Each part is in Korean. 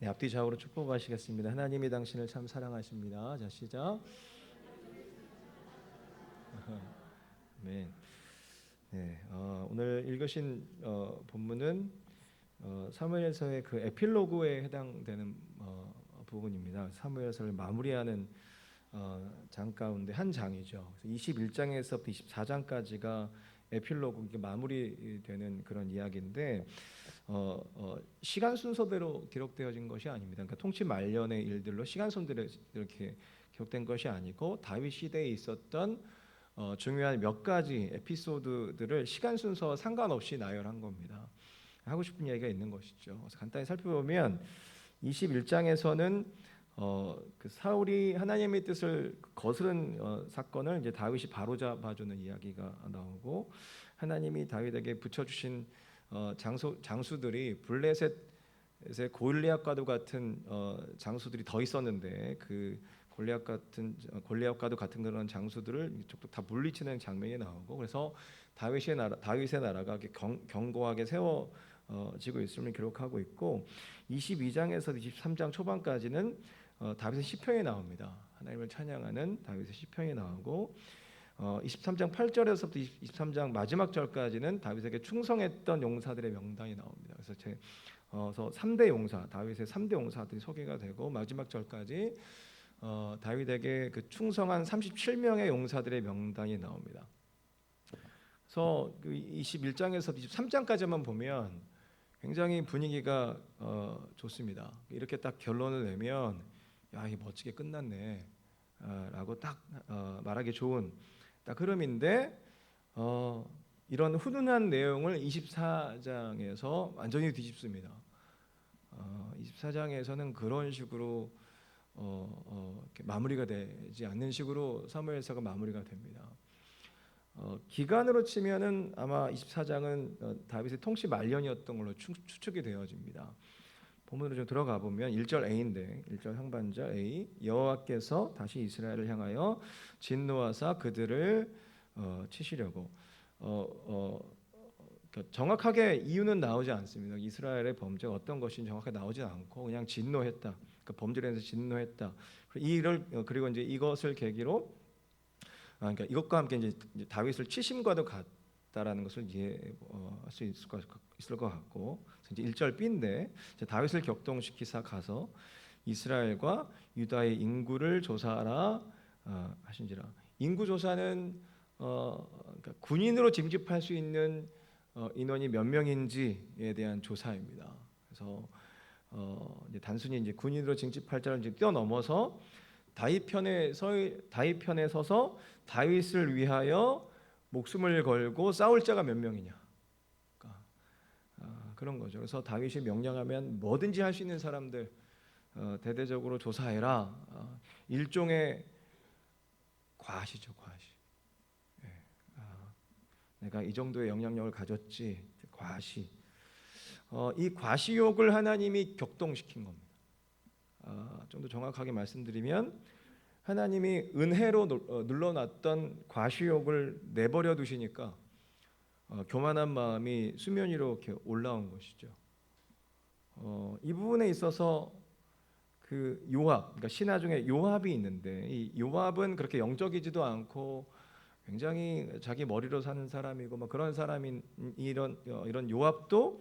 네, 앞뒤 좌우로 축복하시겠습니다. 하나님이 당신을 참 사랑하십니다. 자, 시작. 네, 오늘 읽으신 본문은 사무엘서의 그 에필로그에 해당되는 부분입니다. 사무엘서를 마무리하는 장 가운데 한 장이죠. 21장에서부터 24장까지가 에필로그 마무리되는 그런 이야기인데 시간 순서대로 기록되어진 것이 아닙니다. 그러니까 통치 말년의 일들로 시간 순서대로 이렇게 기록된 것이 아니고 다윗 시대에 있었던 중요한 몇 가지 에피소드들을 시간 순서와 상관없이 나열한 겁니다. 하고 싶은 이야기가 있는 것이죠. 그래서 간단히 살펴보면 21장에서는 그 사울이 하나님의 뜻을 거스른 사건을 이제 다윗이 바로잡아주는 이야기가 나오고, 하나님이 다윗에게 붙여주신 장수들이 블레셋의 골리앗과도 같은 장수들이 더 있었는데 그 골리앗과도 같은 그런 장수들을 이쪽도 다 물리치는 장면이 나오고, 그래서 다윗의 나라가 견고하게 세워지고 있음을 기록하고 있고, 22장에서 23장 초반까지는 다윗의 시편이 나옵니다. 하나님을 찬양하는 다윗의 시편이 나오고, 23장 8절에서부터 23장 마지막 절까지는 다윗에게 충성했던 용사들의 명단이 나옵니다. 그래서 3대 용사, 다윗의 3대 용사들이 소개가 되고, 마지막 절까지 다윗에게 그 충성한 37명의 용사들의 명단이 나옵니다. 그래서 21장에서 23장까지만 보면 굉장히 분위기가 좋습니다. 이렇게 딱 결론을 내면 야, 이 멋지게 끝났네 라고 딱 말하기 좋은 딱 흐름인데, 이런 훈훈한 내용을 24장에서 완전히 뒤집습니다. 24장에서는 그런 식으로 이렇게 마무리가 되지 않는 식으로 사무엘서가 마무리가 됩니다. 기간으로 치면은 아마 24장은 다윗의 통치 말년이었던 걸로 추측이 되어집니다. 본문으로 좀 들어가 보면 1절 A인데, 1절 상반절 A, 여호와께서 다시 이스라엘을 향하여 진노하사 그들을 치시려고, 그러니까 정확하게 이유는 나오지 않습니다. 이스라엘의 범죄가 어떤 것인지 정확하게 나오지 않고 그냥 진노했다. 그러니까 범죄를 해서 진노했다. 그리고 이제 이것을 계기로, 그러니까 이것과 함께 이제 다윗을 치심과도 같다라는 것을 이해할 수 있을 것 같고, 이제 1절 B인데, 다윗을 격동시키사 가서 이스라엘과 유다의 인구를 조사하라 하신지라. 인구 조사는 그러니까 군인으로 징집할 수 있는 인원이 몇 명인지에 대한 조사입니다. 그래서 이제 단순히 이제 군인으로 징집할 자를 이제 뛰어넘어서 다윗 편에 서서 다윗을 위하여 목숨을 걸고 싸울 자가 몇 명이냐, 그러니까 그런 거죠. 그래서 다윗이 명령하면 뭐든지 할 수 있는 사람들 대대적으로 조사해라. 일종의 과시죠, 과시. 내가 이 정도의 영향력을 가졌지, 과시. 이 과시욕을 하나님이 격동시킨 겁니다. 좀 더 정확하게 말씀드리면, 하나님이 은혜로 눌러놨던 과시욕을 내버려 두시니까 교만한 마음이 수면 위로 이렇게 올라온 것이죠. 이 부분에 있어서 그 요압, 그러니까 신하 중에 요압이 있는데, 이 요압은 그렇게 영적이지도 않고 굉장히 자기 머리로 사는 사람이고 그런 사람인 이런 요압도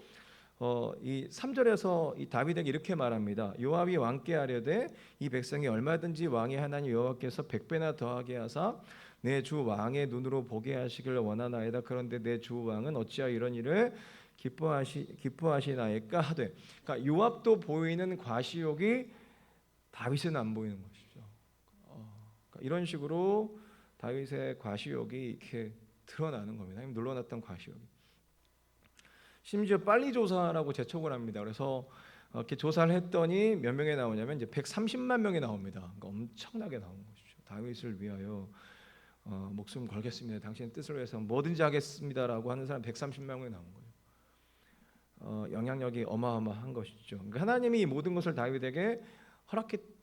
이 3절에서 이 다윗에게 이렇게 말합니다. 요압이 왕께 아뢰되 이 백성이 얼마든지 왕의 하나님 여호와께서 100배나 더하게 하사 내 주 왕의 눈으로 보게 하시기를 원하나이다. 그런데 내 주 왕은 어찌하여 이런 일을 기뻐하시나이까 하되. 그러니까 요압도 보이는 과시욕이 다윗은 안 보이는 것이죠. 그러니까 이런 식으로 다윗의 과시욕이 이렇게 드러나는 겁니다. 눌러놨던 과시욕이. 심지어 빨리 조사라고 재촉을 합니다. 그래서 이렇게 조사를 했더니 몇 명이 나오냐면 이제 130만 명이 나옵니다. 그러니까 엄청나게 나온 것이죠. 다윗을 위하여 목숨 걸겠습니다. 당신의 뜻을 위해서 뭐든지 하겠습니다라고 하는 사람 130만 명이 나온 거예요. 영향력이 어마어마한 것이죠. 그러니까 하나님이 이 모든 것을 다윗에게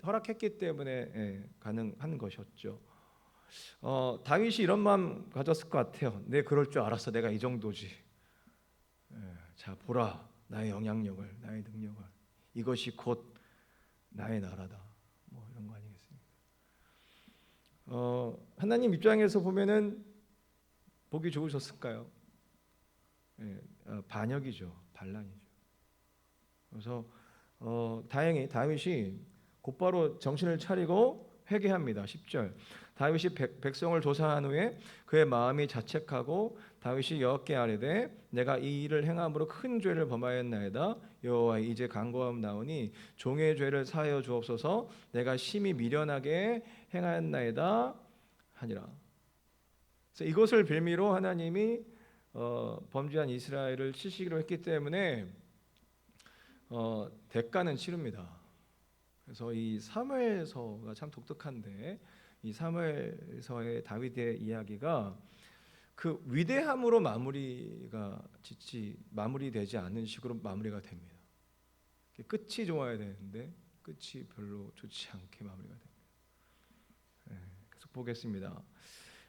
허락했기 때문에 가능한 것이었죠. 다윗이 이런 마음 가졌을 것 같아요. 내 그럴 줄 알았어. 내가 이 정도지. 자, 보라, 나의 영향력을, 나의 능력을. 이것이 곧 나의 나라다. 뭐 이런 거 아니겠습니까? 하나님 입장에서 보면은 보기 좋으셨을까요? 예, 반역이죠, 반란이죠. 그래서 다행히 다윗이 곧바로 정신을 차리고 회개합니다. 10절. 다윗이 백성을 조사한 후에 그의 마음이 자책하고 다윗이 여호와께 아뢰되 내가 이 일을 행함으로 큰 죄를 범하였나이다. 여호와 이제 간구하옵나오니 종의 죄를 사하여 주옵소서. 내가 심히 미련하게 행하였나이다 하니라. 그래서 이것을 빌미로 하나님이 범죄한 이스라엘을 치시기로 했기 때문에 대가는 치릅니다. 그래서 이 사무엘서가 참 독특한데 이 사무엘서의 다윗의 이야기가 그 위대함으로 마무리되지 않는 식으로 마무리가 됩니다. 끝이 좋아야 되는데 끝이 별로 좋지 않게 마무리가 됩니다. 계속 보겠습니다.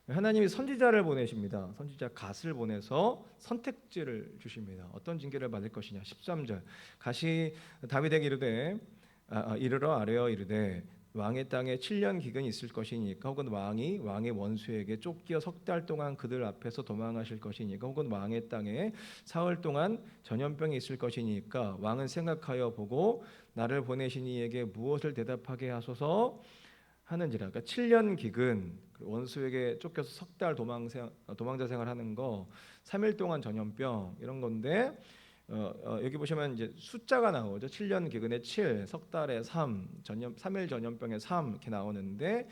하나님이 선지자를 보내십니다. 선지자 갓을 보내서 선택지를 주십니다. 어떤 징계를 받을 것이냐. 13절. 갓이 다윗에게 이르러 아뢰어 이르되 왕의 땅에 7년 기근이 있을 것이니까 혹은 왕이 왕의 원수에게 쫓겨 석 달 동안 그들 앞에서 도망하실 것이니까 혹은 왕의 땅에 사흘 동안 전염병이 있을 것이니까 왕은 생각하여 보고 나를 보내신 이에게 무엇을 대답하게 하소서 하는지라. 그러니까 7년 기근, 원수에게 쫓겨서 석 달 도망자 생활하는 거, 3일 동안 전염병 이런 건데 여기 보시면 이제 숫자가 나오죠. 7년 기근에 7, 석 달에 3, 3일 전염병에 3 이렇게 나오는데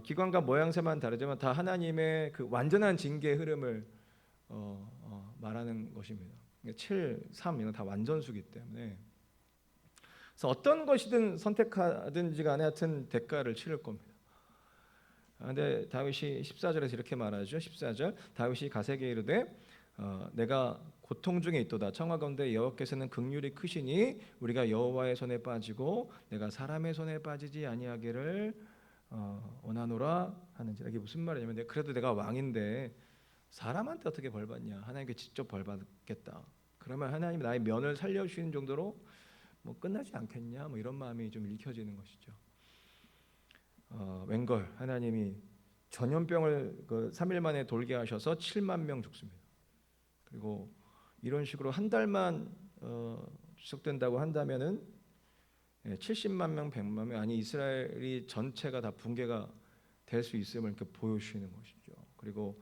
기관과 모양새만 다르지만 다 하나님의 그 완전한 징계의 흐름을 말하는 것입니다. 7, 3 이건 다 완전수기 때문에 그래서 어떤 것이든 선택하든지 간에 하여튼 대가를 치를 겁니다. 근데 다윗이 14절에서 이렇게 말하죠. 14절 다윗이 갓에게 이르되 내가 고통 중에 있도다. 청하건대 여호와께서는 긍휼이 크시니 우리가 여호와의 손에 빠지고 내가 사람의 손에 빠지지 아니하기를 원하노라 하는지라. 이게 무슨 말이냐면 그래도 내가 왕인데 사람한테 어떻게 벌 받냐. 하나님께 직접 벌 받겠다. 그러면 하나님이 나의 면을 살려주시는 정도로 뭐 끝나지 않겠냐. 뭐 이런 마음이 좀 읽혀지는 것이죠. 웬걸 하나님이 전염병을 3일 만에 돌게 하셔서 7만 명 죽습니다. 그리고 이런 식으로 한 달만 지속된다고 한다면은 70만 명, 100만 명 아니 이스라엘이 전체가 다 붕괴가 될 수 있음을 이렇게 보여주시는 것이죠. 그리고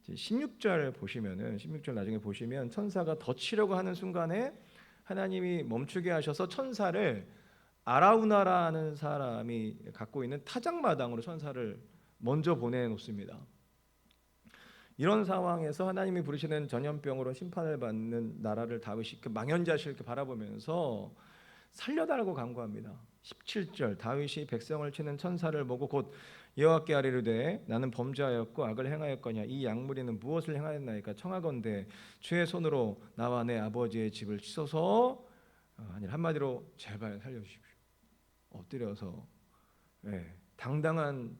16절 보시면은 16절 나중에 보시면 천사가 더 치려고 하는 순간에 하나님이 멈추게 하셔서 천사를 아라우나라는 사람이 갖고 있는 타작마당으로 천사를 먼저 보내놓습니다. 이런 상황에서 하나님이 부르시는 전염병으로 심판을 받는 나라를 다윗이 망연자실 이렇게 바라보면서 살려달라고 간구합니다. 17절 다윗이 백성을 치는 천사를 보고 곧 여호와께 아뢰르되 나는 범죄하였고 악을 행하였거냐 이 양무리는 무엇을 행하였나이까 청하건대 주의 손으로 나와 내 아버지의 집을 치소서 아니 한마디로 제발 살려주십시오. 엎드려서 당당한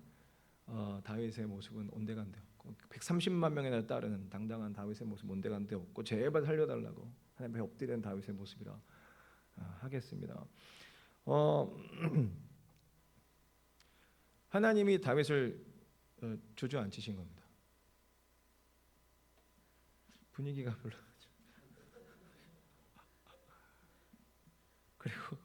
다윗의 모습은 온데간데 없고 130만 명이나 따르는 당당한 다윗의 모습 온데간데 없고 제발 살려달라고 하나님 앞에 엎드리는 다윗의 모습이라 하겠습니다. 하나님이 다윗을 주저앉히신 겁니다. 분위기가 별로 그리고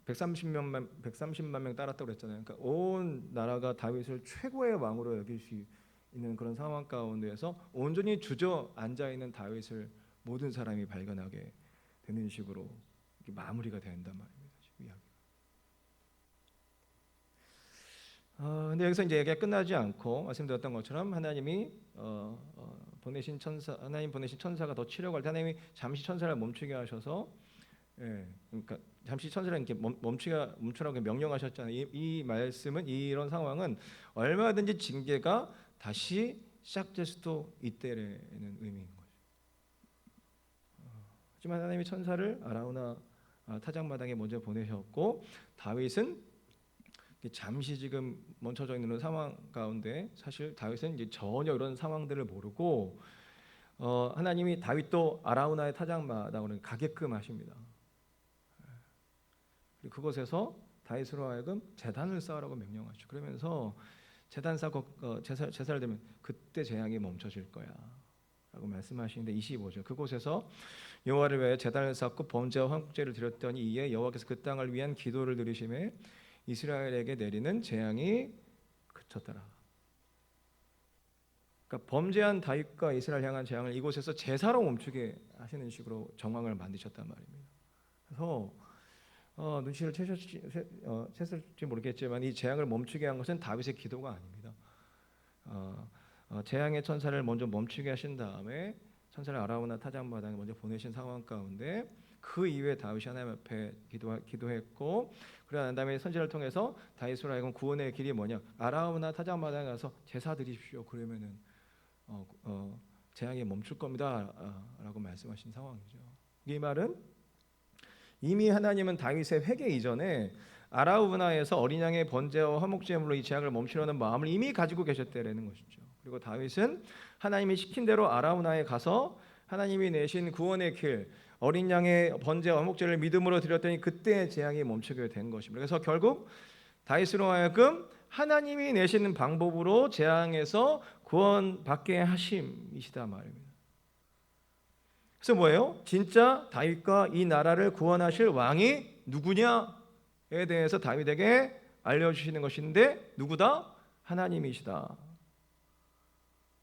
130만 명 따랐다고 그랬잖아요. 그러니까 온 나라가 다윗을 최고의 왕으로 여길 수 있는 그런 상황 가운데에서 온전히 주저앉아 있는 다윗을 모든 사람이 발견하게 되는 식으로 마무리가 된단 말입니다. 이야기가. 근데 여기서 이제 얘기가 끝나지 않고 말씀드렸던 것처럼 하나님 보내신 천사가 더 치려고 할 때 하나님이 잠시 천사를 멈추게 하셔서 그러니까 잠시 천사를 이렇게 멈추라고 명령하셨잖아요. 이 말씀은 이런 상황은 얼마든지 징계가 다시 시작될 수도 있다는 의미인 거죠. 하지만 하나님이 천사를 아라우나 타작마당에 먼저 보내셨고 다윗은 잠시 지금 멈춰져 있는 상황 가운데 사실 다윗은 이제 전혀 이런 상황들을 모르고 하나님이 다윗도 아라우나의 타작마당으로 가게끔 하십니다. 그리고 그곳에서 다윗으로 하여금 제단을 쌓으라고 명령하죠. 그러면서 제단 쌓고 제사를 드리면 그때 재앙이 멈춰질 거야 라고 말씀하시는데 25절 그곳에서 여호와를 위하여 제단을 쌓고 범죄와 화목제를 드렸더니 이에 여호와께서 그 땅을 위한 기도를 들으심에 이스라엘에게 내리는 재앙이 그쳤더라. 그러니까 범죄한 다윗과 이스라엘 향한 재앙을 이곳에서 제사로 멈추게 하시는 식으로 정황을 만드셨단 말입니다. 그래서 눈치를 채셨을지 모르겠지만 이 재앙을 멈추게 한 것은 다윗의 기도가 아닙니다. 재앙의 천사를 먼저 멈추게 하신 다음에 천사를 아라우나 타작마당에 먼저 보내신 상황 가운데 그 이후에 다윗이 하나님 앞에 기도했고 그러고 난 다음에 선지자를 통해서 다윗으로 하여금 구원의 길이 뭐냐 아라우나 타작마당에 가서 제사 드리십시오. 그러면은 재앙이 멈출 겁니다 라고 말씀하신 상황이죠. 이 말은 이미 하나님은 다윗의 회개 이전에 아라우나에서 어린 양의 번제와 화목제물로 이 재앙을 멈추려는 마음을 이미 가지고 계셨다라는 것이죠. 그리고 다윗은 하나님이 시킨 대로 아라우나에 가서 하나님이 내신 구원의 길 어린 양의 번제와 화목제를 믿음으로 드렸더니 그때 재앙이 멈추게 된 것입니다. 그래서 결국 다윗으로 하여금 하나님이 내시는 방법으로 재앙에서 구원받게 하심이시다 말입니다. 그래서 뭐예요? 진짜 다윗과 이 나라를 구원하실 왕이 누구냐에 대해서 다윗에게 알려주시는 것인데 누구다? 하나님이시다.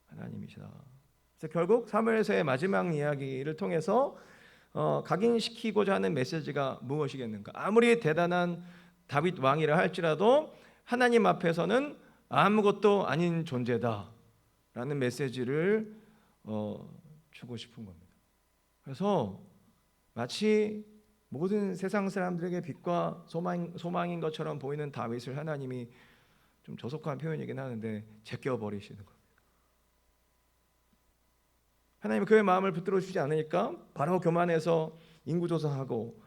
하나님이시다. 그래서 결국 사무엘서의 마지막 이야기를 통해서 각인시키고자 하는 메시지가 무엇이겠는가? 아무리 대단한 다윗 왕이라 할지라도 하나님 앞에서는 아무것도 아닌 존재다라는 메시지를 주고 싶은 겁니다. 그래서 마치 모든 세상 사람들에게 빛과 소망인 것처럼 보이는 다윗을 하나님이 좀 조속한 표현이긴 하는데 제껴버리시는 겁니다. 하나님은 그의 마음을 붙들어 주지 않으니까 바로 교만해서 인구조사하고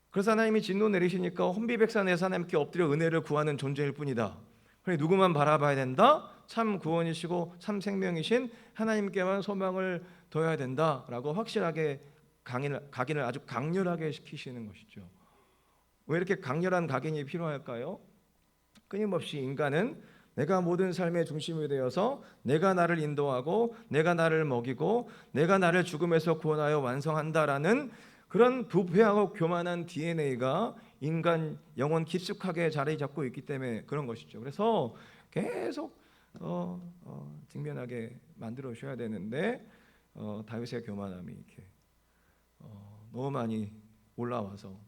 그래서 하나님이 진노 내리시니까 혼비백산에서 하나님께 엎드려 은혜를 구하는 존재일 뿐이다. 그래 누구만 바라봐야 된다? 참 구원이시고 참 생명이신 하나님께만 소망을 둬야 된다라고 확실하게 각인을 아주 강렬하게 시키시는 것이죠. 왜 이렇게 강렬한 각인이 필요할까요? 끊임없이 인간은 내가 모든 삶의 중심이 되어서 내가 나를 인도하고 내가 나를 먹이고 내가 나를 죽음에서 구원하여 완성한다라는 그런 부패하고 교만한 DNA가 인간 영혼 깊숙하게 자리 잡고 있기 때문에 그런 것이죠. 그래서 계속 직면하게 만들어 주셔야 되는데 다윗의 교만함이 이렇게 너무 많이 올라와서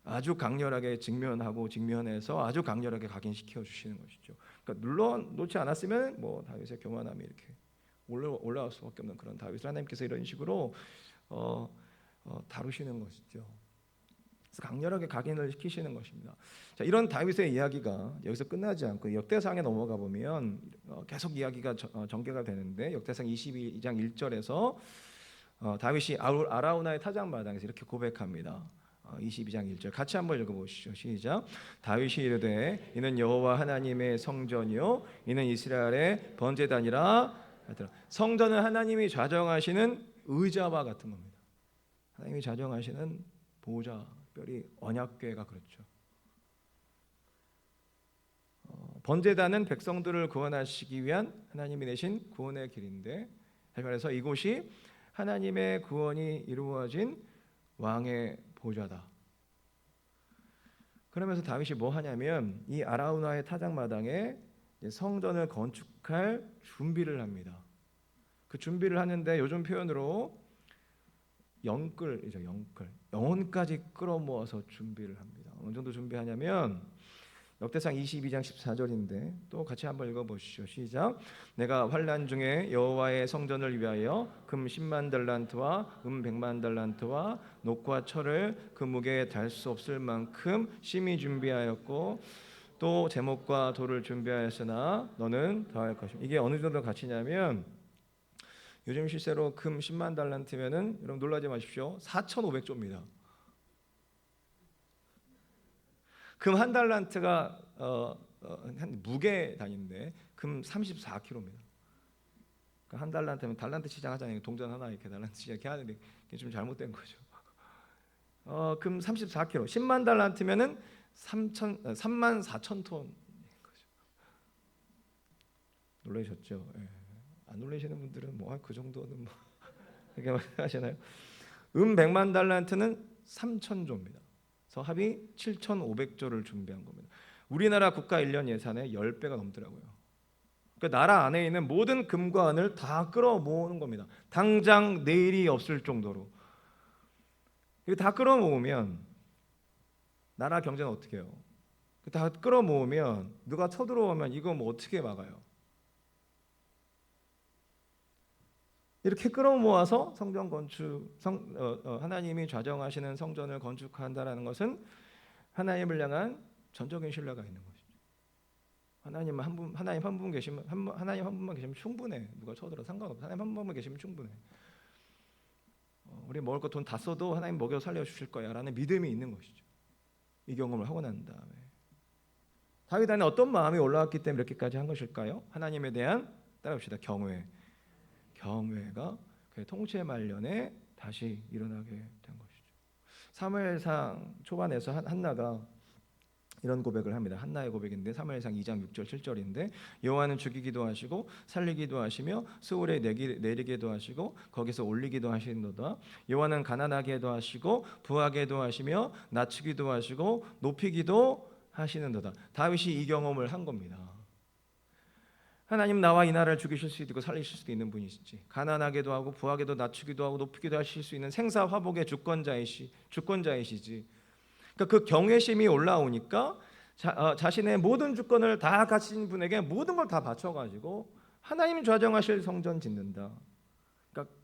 아주 강렬하게 직면해서 아주 강렬하게 각인시켜 주시는 것이죠. 그러니까 눌러놓지 않았으면 뭐 다윗의 교만함이 이렇게 올라올 수밖에 없는 그런 다윗을 하나님께서 이런 식으로 다루시는 것이죠. 그래서 강렬하게 각인을 시키시는 것입니다. 자, 이런 다윗의 이야기가 여기서 끝나지 않고 역대상에 넘어가 보면 계속 이야기가 전개가 되는데 역대상 22장 1절에서 다윗이 아라우나의 타작마당에서 이렇게 고백합니다. 22장 1절 같이 한번 읽어보시죠. 시작. 다윗이 이르되 이는 여호와 하나님의 성전이요 이는 이스라엘의 번제단이라. 성전은 하나님이 좌정하시는 의자와 같은 겁니다. 하나님이 좌정하시는 보좌, 특별히 언약궤가 그렇죠. 번제단은 백성들을 구원하시기 위한 하나님이 내신 구원의 길인데, 그래서 이곳이 하나님의 구원이 이루어진 왕의 보좌다. 그러면서 다윗이 뭐 하냐면 이 아라우나의 타작마당에 성전을 건축할 준비를 합니다. 그 준비를 하는데 요즘 표현으로 영끌이죠. 영혼까지 끌어모아서 준비를 합니다. 어느 정도 준비하냐면 역대상 22장 14절인데 또 같이 한번 읽어보시죠. 시작. 내가 환난 중에 여호와의 성전을 위하여 금 10만 달란트와 은 100만 달란트와 녹과 철을 그 무게에 달 수 없을 만큼 심히 준비하였고 또 제목과 돌을 준비하였으나 너는 더할 것이다. 이게 어느 정도 가치냐면 요즘 시세로 금 10만 달란트면은 여러분 놀라지 마십시오. 4,500조입니다. 금 한 달란트가 한 무게 단위인데 금 34kg입니다. 그러니까 한 달란트면 달란트 시장 하잖아요. 동전 하나 이렇게 달란트 시장 이렇게 하는데 이게 좀 잘못된 거죠. 금 34kg, 10만 달란트면은 3만 4천 톤. 놀라셨죠? 예. 안 놀라시는 분들은 뭐 그 정도는 뭐 이렇게 하시나요? 100만 달란트는 3,000조입니다. 그래서 합이 7,500조를 준비한 겁니다. 우리나라 국가 1년 예산의 10배가 넘더라고요. 그 나라 안에 있는 모든 금과 은을 다 끌어모으는 겁니다. 당장 내일이 없을 정도로. 이거 다 끌어모으면 나라 경제는 어떻게 해요? 다 끌어모으면 누가 쳐들어오면 이거 뭐 어떻게 막아요? 이렇게 끌어모아서 성전 건축, 하나님이 좌정하시는 성전을 건축한다라는 것은 하나님을 향한 전적인 신뢰가 있는 것이죠. 하나님 한 분 계시면 하나님 한 분만 계시면 충분해. 누가 쳐들어 상관없어. 하나님 한 분만 계시면 충분해. 우리 먹을 거 돈 다 써도 하나님 먹여 살려 주실 거야라는 믿음이 있는 것이죠. 이 경험을 하고 난 다음에 다윗 안에 어떤 마음이 올라왔기 때문에 이렇게까지 한 것일까요? 하나님에 대한 따라합시다. 경외가 그의 통치 말년에 다시 일어나게 된 것이죠. 사무엘상 초반에서 한나가 이런 고백을 합니다. 한나의 고백인데 사무엘상 2장 6절 7절인데 여호와는 죽이기도 하시고 살리기도 하시며 스올에 내리기도 하시고 거기서 올리기도 하시는도다. 여호와는 가난하게도 하시고 부하게도 하시며 낮추기도 하시고 높이기도 하시는도다. 다윗이 이 경험을 한 겁니다. 하나님 나와 이 나라를 죽이실 수도 있고 살리실 수도 있는 분이시지. 가난하게도 하고 부하게도 낮추기도 하고 높이기도 하실 수 있는 생사화복의 주권자이시지. 그러니까 그 경외심이 올라오니까 자신의 모든 주권을 다 가진 분에게 모든 걸 다 바쳐가지고 하나님 좌정하실 성전 짓는다. 그러니까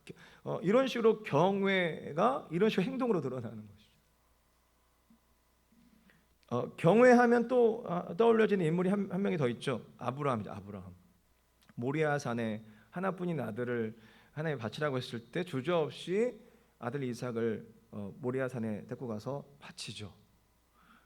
이런 식으로 경외가 이런 식으로 행동으로 드러나는 것이죠. 경외하면 또 떠올려지는 인물이 한 명이 더 있죠. 아브라함이죠. 아브라함. 모리아 산에 하나뿐인 아들을 하나님 바치라고 했을 때 주저없이 아들 이삭을 모리아 산에 데리고 가서 바치죠.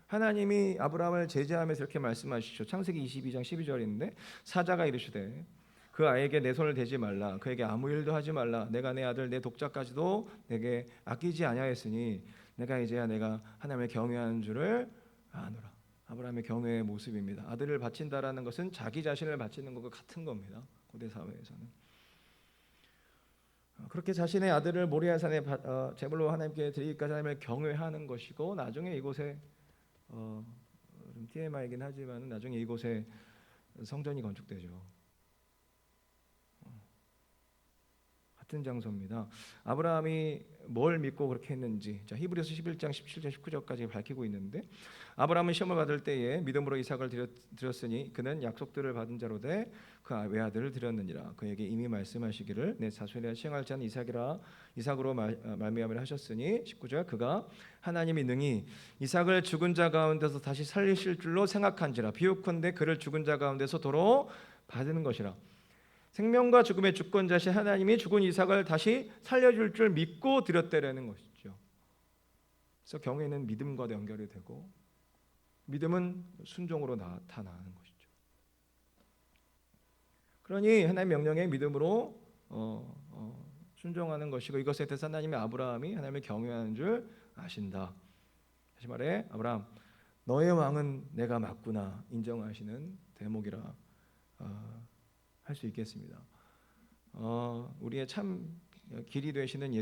하나님이 아브라함을 제지하면서 이렇게 말씀하시죠. 창세기 22장 12절인데 사자가 이르시되 그 아이에게 내 손을 대지 말라. 그에게 아무 일도 하지 말라. 내가 내 아들 내 독자까지도 내게 아끼지 아니하였으니 내가 이제야 내가 하나님을 경외하는 줄을 아노라. 아브라함의 경외의 모습입니다. 아들을 바친다라는 것은 자기 자신을 바치는 것과 같은 겁니다. 고대 사회에서는. 그렇게 자신의 아들을 모리아 산에 제물로 하나님께 드리기까지 하나님을 경외하는 것이고 나중에 이곳에 좀 TMI이긴 하지만 나중에 이곳에 성전이 건축되죠. 같은 장소입니다. 아브라함이 뭘 믿고 그렇게 했는지 자, 히브리서 11장 17절 19절까지 밝히고 있는데 아브라함은 시험을 받을 때에 믿음으로 이삭을 드렸으니 그는 약속들을 받은 자로 돼 그 외아들을 드렸느니라. 그에게 이미 말씀하시기를 내 자손이라 시행할 자는 이삭으로 말미암으라 하셨으니 19절 그가 하나님이 능히 이삭을 죽은 자 가운데서 다시 살리실 줄로 생각한지라 비유컨대 그를 죽은 자 가운데서 도로 받는 것이라. 생명과 죽음의 주권자신 하나님이 죽은 이삭을 다시 살려줄 줄 믿고 드렸다라는 것이죠. 그래서 경외는 믿음과도 연결이 되고 믿음은 순종으로 나타나는 것이죠. 그러니 하나님의 명령에 믿음으로 순종하는 것이고 이것에 대해서 하나님의 아브라함이 하나님을 경외하는 줄 아신다. 다시 말해 아브라함 너의 왕은 내가 맞구나 인정하시는 대목이라 할 수 있겠습니다. 우리의 참 길이 되시는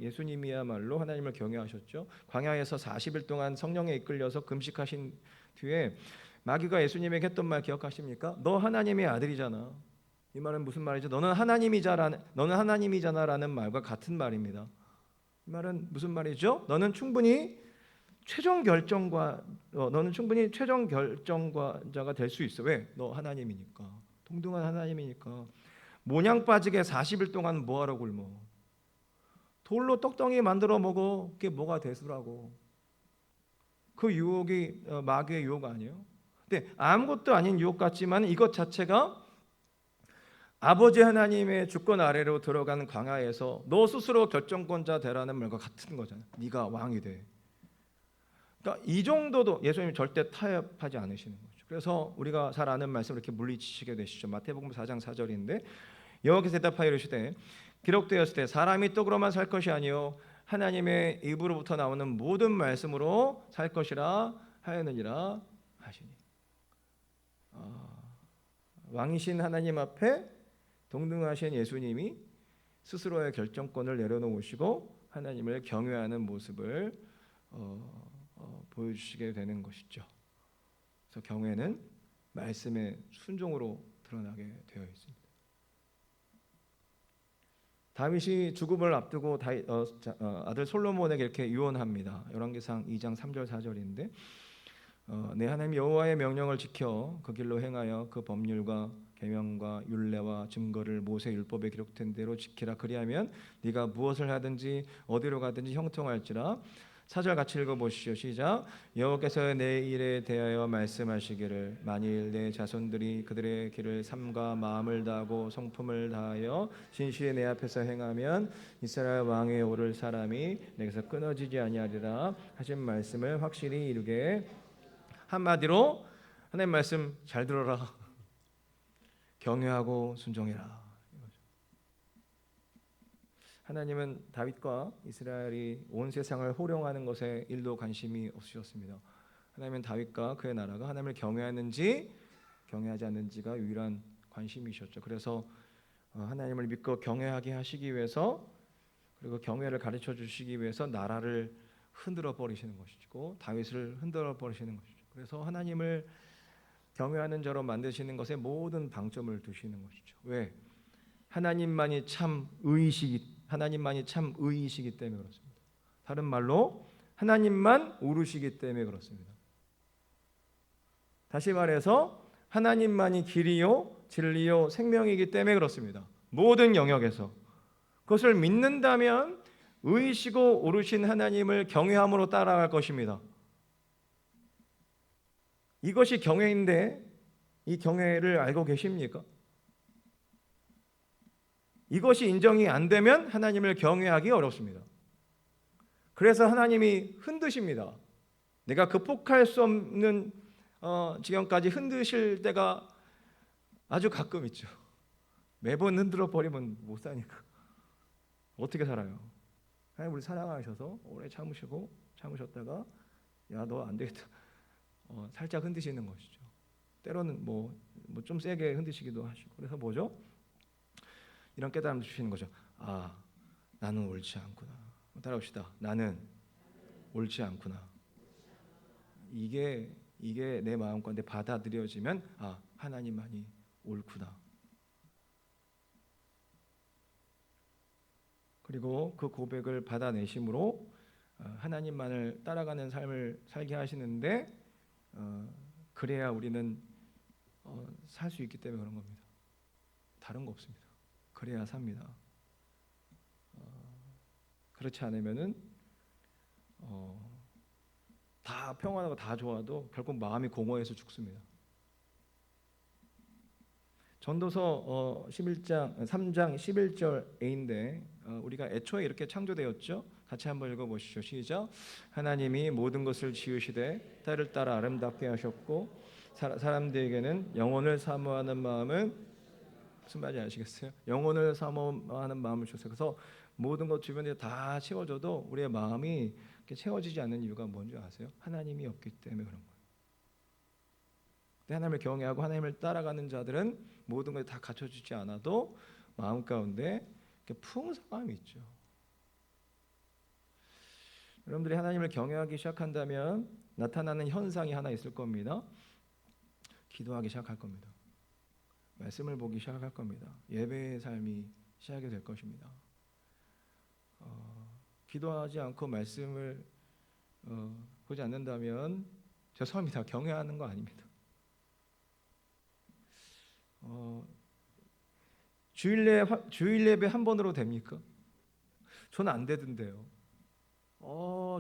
예수님이야말로 하나님을 경외하셨죠. 광야에서 40일 동안 성령에 이끌려서 금식하신 뒤에 마귀가 예수님에게 했던 말 기억하십니까? 너 하나님의 아들이잖아. 이 말은 무슨 말이죠? 너는 하나님이잖아라는 말과 같은 말입니다. 이 말은 무슨 말이죠? 너는 충분히 최종 결정자가 될 수 있어. 왜? 너 하나님이니까. 동등한 하나님이니까. 모냥 빠지게 40일 동안 뭐하러 굶어? 돌로 떡덩이 만들어 먹어. 그게 뭐가 대수라고. 그 유혹이 마귀의 유혹 아니에요? 근데 아무것도 아닌 유혹 같지만 이것 자체가 아버지 하나님의 주권 아래로 들어가는 광야에서 너 스스로 결정권자 되라는 말과 같은 거잖아요. 네가 왕이 돼. 그러니까 이 정도도 예수님이 절대 타협하지 않으시는 거죠. 그래서 우리가 잘 아는 말씀을 이렇게 물리치시게 되시죠. 마태복음 4장 4절인데 여호와께서 대답하여 이르시되 기록되었을 때 사람이 떡으로만 살 것이 아니요 하나님의 입으로부터 나오는 모든 말씀으로 살 것이라 하였느니라 하시니. 왕이신 하나님 앞에 동등하신 예수님이 스스로의 결정권을 내려놓으시고 하나님을 경외하는 모습을 보여주시게 되는 것이죠. 그래서 경외는 말씀의 순종으로 드러나게 되어 있습니다. 다윗이 죽음을 앞두고 아들 솔로몬에게 이렇게 유언합니다. 열왕기상 2장 3절 4절인데 내 하나님 여호와의 명령을 지켜 그 길로 행하여 그 법률과 계명과 율례와 증거를 모세 율법에 기록된 대로 지키라. 그리하면 네가 무엇을 하든지 어디로 가든지 형통할지라. 4절 같이 읽어보시죠. 시작. 여호와께서 내 일에 대하여 말씀하시기를 만일 내 자손들이 그들의 길을 삼가 마음을 다하고 성품을 다하여 진실에 내 앞에서 행하면 이스라엘 왕에 오를 사람이 내게서 끊어지지 아니하리라 하신 말씀을 확실히 이루게. 한마디로 하나님 말씀 잘 들어라. 경외하고 순종해라. 하나님은 다윗과 이스라엘이 온 세상을 호령하는 것에 일도 관심이 없으셨습니다. 하나님은 다윗과 그의 나라가 하나님을 경외하는지 경외하지 않는지가 유일한 관심이셨죠. 그래서 하나님을 믿고 경외하게 하시기 위해서, 그리고 경외를 가르쳐 주시기 위해서 나라를 흔들어 버리시는 것이고 다윗을 흔들어 버리시는 것이죠. 그래서 하나님을 경외하는 자로 만드시는 것에 모든 방점을 두시는 것이죠. 왜? 하나님만이 참 의이시기 때문에 그렇습니다. 다른 말로 하나님만 오르시기 때문에 그렇습니다. 다시 말해서 하나님만이 길이요 진리요 생명이기 때문에 그렇습니다. 모든 영역에서 그것을 믿는다면 의이시고 오르신 하나님을 경외함으로 따라갈 것입니다. 이것이 경외인데 이 경외를 알고 계십니까? 이것이 인정이 안 되면 하나님을 경외하기 어렵습니다. 그래서 하나님이 흔드십니다. 내가 극복할 수 없는 지경까지 흔드실 때가 아주 가끔 있죠. 매번 흔들어 버리면 못 사니까 어떻게 살아요? 하나님 우리 사랑하셔서 오래 참으셨다가 야 너 안 되겠다. 살짝 흔드시는 것이죠. 때로는 뭐 좀 세게 흔드시기도 하시고. 그래서 뭐죠? 이런 깨달음을 주시는 거죠. 아, 나는 옳지 않구나. 따라합시다. 나는 옳지 않구나. 이게 내 마음 가운데 받아들여지면 아, 하나님만이 옳구나. 그리고 그 고백을 받아내심으로 하나님만을 따라가는 삶을 살게 하시는데 그래야 우리는 살 수 있기 때문에 그런 겁니다. 다른 거 없습니다. 그래야 삽니다. 그렇지 않으면은 다 평안하고 다 좋아도 결국 마음이 공허해서 죽습니다. 전도서 3장 11절인데 우리가 애초에 이렇게 창조되었죠. 같이 한번 읽어보시죠. 시작. 하나님이 모든 것을 지으시되 때를 따라 아름답게 하셨고 사람들에게는 영혼을 사모하는 마음은 무슨 말인지 아시겠어요? 영혼을 사모하는 마음을 주셨어요. 그래서 모든 것 주변에 다 채워져도 우리의 마음이 채워지지 않는 이유가 뭔지 아세요? 하나님이 없기 때문에 그런 거예요. 하나님을 경외하고 하나님을 따라가는 자들은 모든 것이 다 갖춰지지 않아도 마음 가운데 풍성함이 있죠. 여러분들이 하나님을 경외하기 시작한다면 나타나는 현상이 하나 있을 겁니다. 기도하기 시작할 겁니다. 말씀을 보기 시작할 겁니다. 예배의 삶이 시작이 될 것입니다. 기도하지 않고 말씀을 보지 않는다면 죄송합니다. 경외하는 거 아닙니다. 주일 예배 한 번으로 됩니까? 저는 안 되던데요.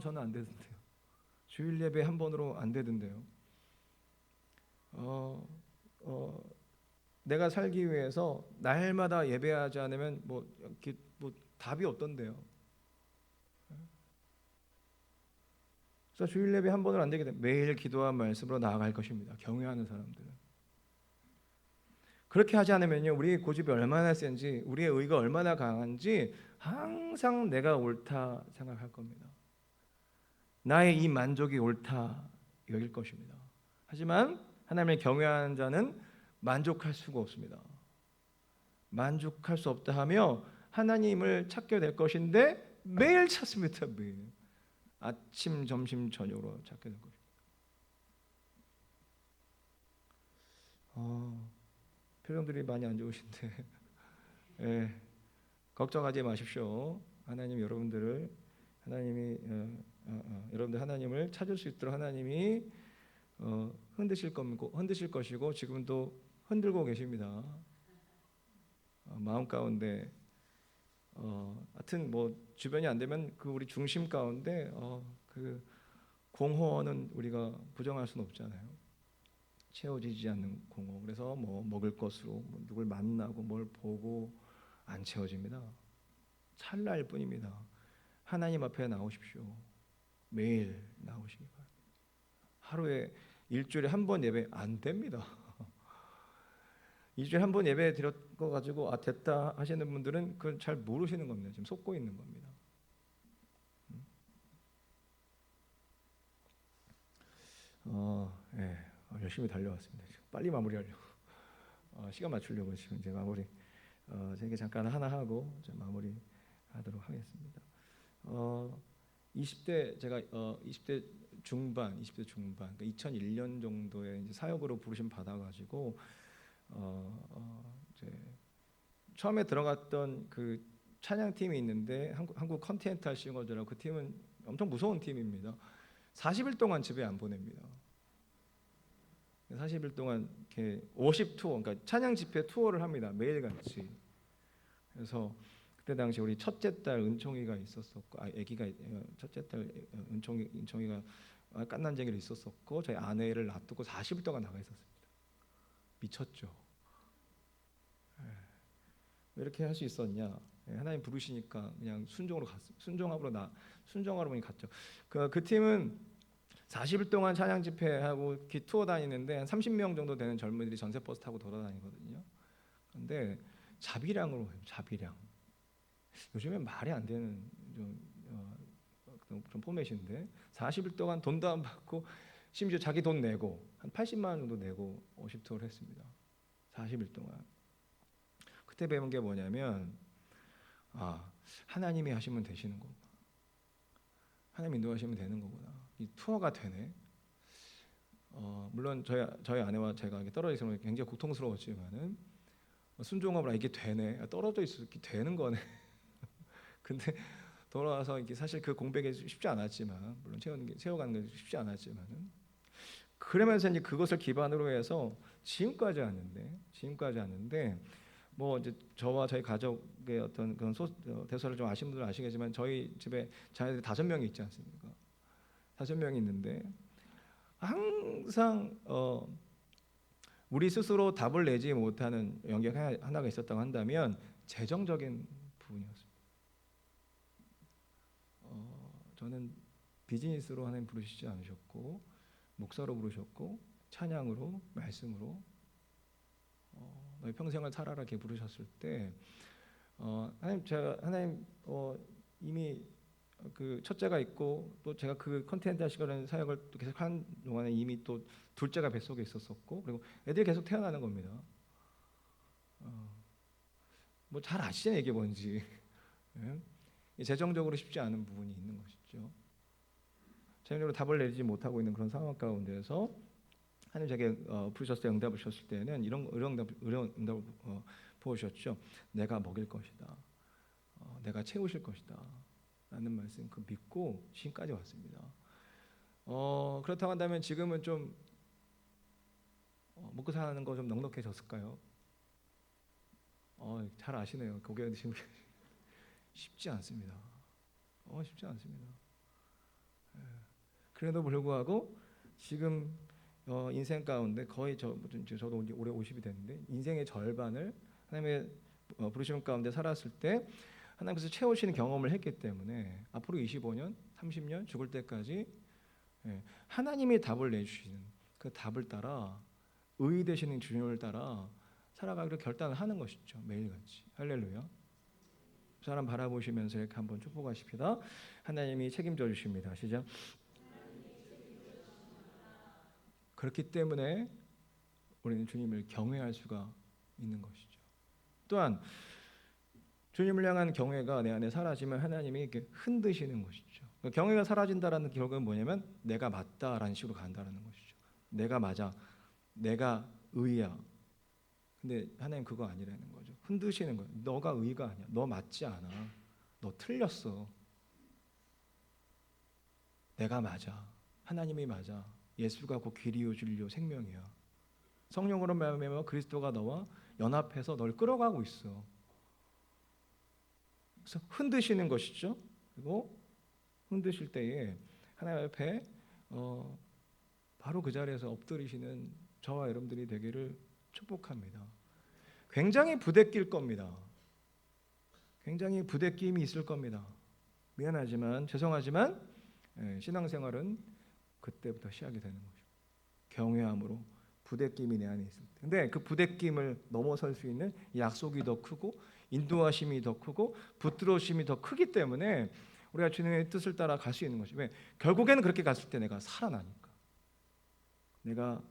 저는 안 되던데요. 주일 예배 한 번으로 안 되던데요. 내가 살기 위해서 날마다 예배하지 않으면 뭐 답이 없던데요. 그래서 주일 예배 한 번으로 안 되게 돼. 매일 기도와 말씀으로 나아갈 것입니다. 경외하는 사람들은. 그렇게 하지 않으면요, 우리의 고집이 얼마나 센지, 우리의 의가 얼마나 강한지 항상 내가 옳다 생각할 겁니다. 나의 이 만족이 옳다 여길 것입니다. 하지만 하나님을 경외하는 자는 만족할 수가 없습니다. 만족할 수 없다 하며 하나님을 찾게 될 것인데 매일 찾습니다. 매일 아침, 점심, 저녁으로 찾게 될 것입니다. 표정들이 많이 안 좋으신데 예, 걱정하지 마십시오. 하나님 여러분들을 하나님이 여러분들 하나님을 찾을 수 있도록 하나님이 흔드실 것이고 지금도 흔들고 계십니다. 마음 가운데 하여튼 뭐 주변이 안 되면 그 우리 중심 가운데 그 공허는 우리가 부정할 수는 없잖아요. 채워지지 않는 공허. 그래서 뭐 먹을 것으로 뭐 누굴 만나고 뭘 보고 안 채워집니다. 찰나일 뿐입니다. 하나님 앞에 나오십시오. 매일 나오시기 바랍니다. 하루에 일주일에 한 번 예배 안 됩니다. 일주일에 한 번 예배 드렸고 가지고 됐다 하시는 분들은 그걸 잘 모르시는 겁니다. 지금 속고 있는 겁니다. 예, 열심히 달려왔습니다. 지금 빨리 마무리하려고 시간 맞추려고 지금 이제 마무리 제가 잠깐 하나 하고 마무리하도록 하겠습니다. 20대 제가 20대 중반 그러니까 2001년 정도에 이제 사역으로 부르심 받아가지고 이제 처음에 들어갔던 그 찬양 팀이 있는데 한국 컨티넨탈 싱어즈라고 그 팀은 엄청 무서운 팀입니다. 40일 동안 집에 안 보냅니다. 40일 동안 이렇게 50 투어, 그러니까 찬양 집회 투어를 합니다. 매일같이. 그래서 그때 당시 우리 첫째 딸 은총이가 있었었고, 아기가 첫째 딸 은총이가 깐난쟁이로 있었었고, 저희 아내를 놔두고 40일 동안 나가 있었습니다. 미쳤죠. 왜 이렇게 할 수 있었냐? 하나님 부르시니까 그냥 순종하러 갔죠. 그 팀은 40일 동안 찬양 집회하고 투어 다니는데 한 30명 정도 되는 젊은이들이 전세 버스 타고 돌아다니거든요. 근데 자비량으로 해요. 자비량. 요즘엔 말이 안 되는 좀 포맷인데 40일 동안 돈도 안 받고 심지어 자기 돈 내고 한 80만 원 정도 내고 50투어를 했습니다. 40일 동안. 그때 배운 게 뭐냐면 하나님이 하시면 되시는 거구나. 하나님 인도하시면 되는 거구나. 이 투어가 되네. 물론 저희 아내와 제가 떨어져 있으면 굉장히 고통스러웠지만은 순종하면 이게 되네. 떨어져 있어 이렇게 되는 거네. 근데 돌아와서 이게 사실 그 공백이 쉽지 않았지만 물론 채워가는 게 쉽지 않았지만은 그러면서 이제 그것을 기반으로 해서 지금까지 왔는데 뭐 이제 저와 저희 가족의 어떤 그런 대소를 좀 아시는 분들은 아시겠지만 저희 집에 자녀들이 5명이 있지 않습니까? 5명이 있는데 항상 우리 스스로 답을 내지 못하는 영역 하나가 있었다고 한다면 재정적인 부분이었습니다. 저는 비즈니스로 하나님 부르시지 않으셨고 목사로 부르셨고 찬양으로 말씀으로 너희 평생을 살아라 이렇게 부르셨을 때 하나님 이미 그 첫째가 있고 또 제가 그 컨텐츠 하시는 사역을 또 계속 한 동안에 이미 또 둘째가 뱃속에 있었었고 그리고 애들이 계속 태어나는 겁니다. 뭐 잘 아시잖아요 이게 뭔지. 예? 재정적으로 쉽지 않은 부분이 있는 것이죠. 재정적으로 답을 내리지 못하고 있는 그런 상황 가운데서 하나님 제게 부르셨을 때 응답을 주셨을 때는 이런 응답을 보여주셨죠. 내가 먹일 것이다. 내가 채우실 것이다. 라는 말씀 그 믿고 지금까지 왔습니다. 그렇다고 한다면 지금은 좀 먹고 사는 거 좀 넉넉해졌을까요? 잘 아시네요. 고개 드시면 쉽지 않습니다. 쉽지 않습니다. 그래도 불구하고 지금 인생 가운데 거의 저도 올해 50이 됐는데 인생의 절반을 하나님의 부르심 가운데 살았을 때 하나님께서 채우시는 경험을 했기 때문에 앞으로 25년, 30년 죽을 때까지 하나님이 답을 내주시는 그 답을 따라 의의 되시는 주님을 따라 살아가기로 결단을 하는 것이죠. 매일같이. 할렐루야. 사람 바라보시면서 이렇게 한번 축복하십시다. 하나님이 책임져 주십니다. 시작. 그렇기 때문에 우리는 주님을 경외할 수가 있는 것이죠. 또한 주님을 향한 경외가 내 안에 사라지면 하나님이 이렇게 흔드시는 것이죠. 경외가 사라진다라는 결과는 뭐냐면 내가 맞다라는 식으로 간다라는 것이죠. 내가 맞아, 내가 의야. 근데 하나님 그거 아니라는 거죠. 흔드시는 거예요. 너가 의가 아니야. 너 맞지 않아. 너 틀렸어. 내가 맞아. 하나님이 맞아. 예수가 곧 길이요 진리요 생명이야. 성령으로 말미암아 그리스도가 너와 연합해서 널 끌어가고 있어. 그래서 흔드시는 것이죠. 그리고 흔드실 때에 하나님 앞에 바로 그 자리에서 엎드리시는 저와 여러분들이 되기를 축복합니다. 굉장히 부대낄 겁니다. 굉장히 부대낌이 있을 겁니다. 미안하지만 죄송하지만 신앙생활은 그때부터 시작이 되는 거죠. 경외함으로 부대낌이 내 안에 있을 때. 근데 그 부대낌을 넘어설 수 있는 약속이 더 크고 인도하심이 더 크고 붙들어심이 더 크기 때문에 우리가 주님의 뜻을 따라 갈 수 있는 것이. 왜? 결국에는 그렇게 갔을 때 내가 살아나니까. 내가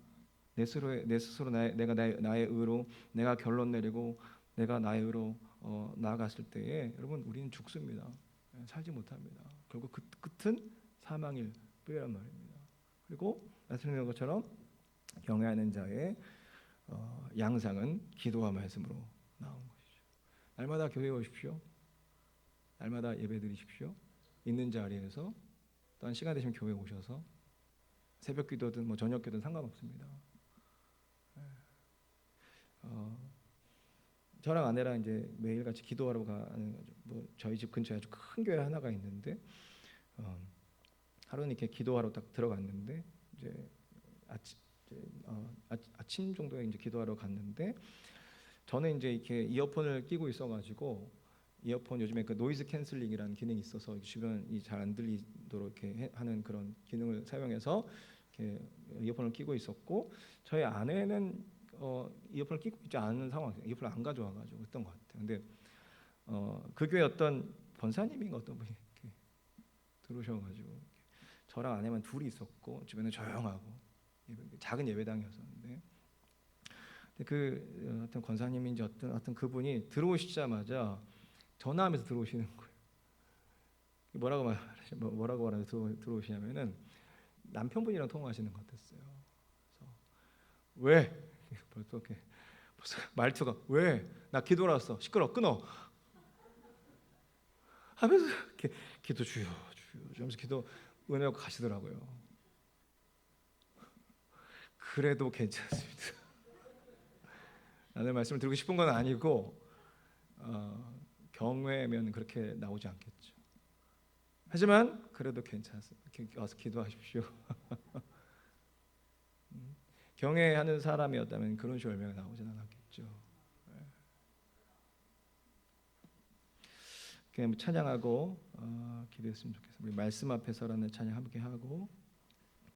내 스스로 내가 나의 의로 내가 결론 내리고 내가 나의 의로 나아갔을 때에 여러분 우리는 죽습니다. 살지 못합니다. 결국 그 끝은 사망일 뿐이란 말입니다. 그리고 말씀드린 것처럼 경외하는 자의 양상은 기도와 말씀으로 나온 것이죠. 날마다 교회에 오십시오. 날마다 예배 드리십시오. 있는 자리에서 또한 시간 되시면 교회에 오셔서 새벽 기도든 뭐 저녁 기도든 상관없습니다. 저랑 아내랑 이제 매일 같이 기도하러 가는 거죠. 뭐 저희 집 근처에 아주 큰 교회 하나가 있는데 하루는 이렇게 기도하러 딱 들어갔는데 이제 아침 정도에 이제 기도하러 갔는데 저는 이제 이렇게 이어폰을 끼고 있어가지고 이어폰 요즘에 그 노이즈 캔슬링이라는 기능이 있어서 주변이 잘 안 들리도록 이렇게 하는 그런 기능을 사용해서 이렇게 이어폰을 끼고 있었고 저희 아내는 이어폰을 끼고 있지 않은 상황이에요. 이어폰을 안 가져와가지고 했던 것 같아요. 근데 그 교회 어떤 권사님인가 어떤 분이 이렇게 들어오셔가지고 저랑 아내만 둘이 있었고 주변은 조용하고 작은 예배당이었었는데 그 어떤 권사님인지 어떤 그분이 들어오시자마자 전화하면서 들어오시는 거예요. 뭐라고 말하면서 들어오시냐면은 남편분이랑 통화하시는 것 같았어요. 그래서 왜? 벌써 말투가 왜? 나 기도하러 왔어. 시끄러. 끊어. 하면서 이렇게 기도 주여 하면서 기도 은혜하고 가시더라고요. 그래도 괜찮습니다. 나는 말씀을 드리고 싶은 건 아니고 경외면 그렇게 나오지 않겠죠. 하지만 그래도 괜찮습니다. 와서 기도하십시오. 경외하는 사람이었다면 그런 식으로 열매가 나오진 않았겠죠. 그냥 찬양하고 기도했으면 좋겠습니다. 우리 말씀 앞에서라는 찬양 함께 하고